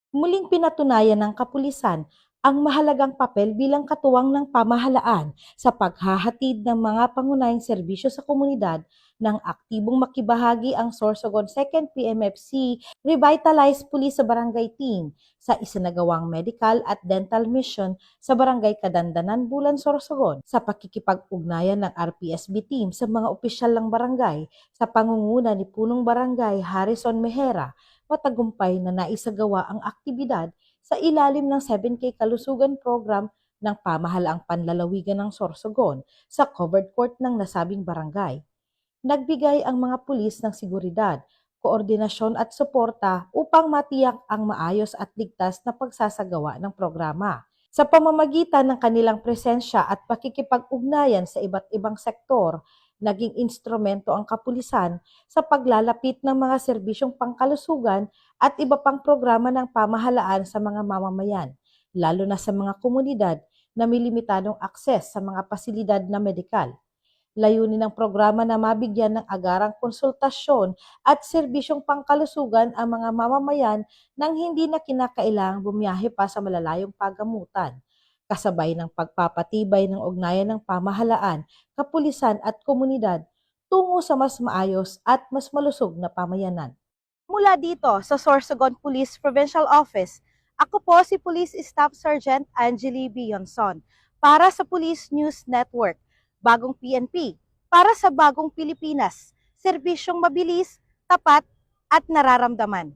Muling pinatunayan ng kapulisan ang mahalagang papel bilang katuwang ng pamahalaan sa paghahatid ng mga pangunahing serbisyo sa komunidad ng aktibong makibahagi ang Sorsogon 2nd PMFC Revitalized Police sa Barangay Team sa isinagawang medical at dental mission sa Barangay Kadandanan, Bulan, Sorsogon sa pakikipag-ugnayan ng RPSB team sa mga opisyal ng barangay sa pangunguna ni Punong Barangay Harrison Mejera. Matagumpay na naisagawa ang aktibidad sa ilalim ng 7K Kalusugan Program ng pamahalaang panlalawigan ng Sorsogon sa covered court ng nasabing barangay. Nagbigay ang mga pulis ng seguridad, koordinasyon at suporta upang matiyak ang maayos at ligtas na pagsasagawa ng programa. Sa pamamagitan ng kanilang presensya at pakikipag-ugnayan sa iba't ibang sektor, naging instrumento ang kapulisan sa paglalapit ng mga serbisyong pangkalusugan at iba pang programa ng pamahalaan sa mga mamamayan, lalo na sa mga komunidad na may limitadong akses sa mga pasilidad na medikal. Layunin ng programa na mabigyan ng agarang konsultasyon at serbisyong pangkalusugan ang mga mamamayan nang hindi na kinakailangang bumiyahe pa sa malalayong pagamutan, kasabay ng pagpapatibay ng ugnayan ng pamahalaan, kapulisan at komunidad tungo sa mas maayos at mas malusog na pamayanan. Mula dito sa Sorsogon Police Provincial Office, ako po si Police Staff Sergeant Angeli Bionson para sa Police News Network, Bagong PNP, para sa Bagong Pilipinas, serbisyong mabilis, tapat at nararamdaman.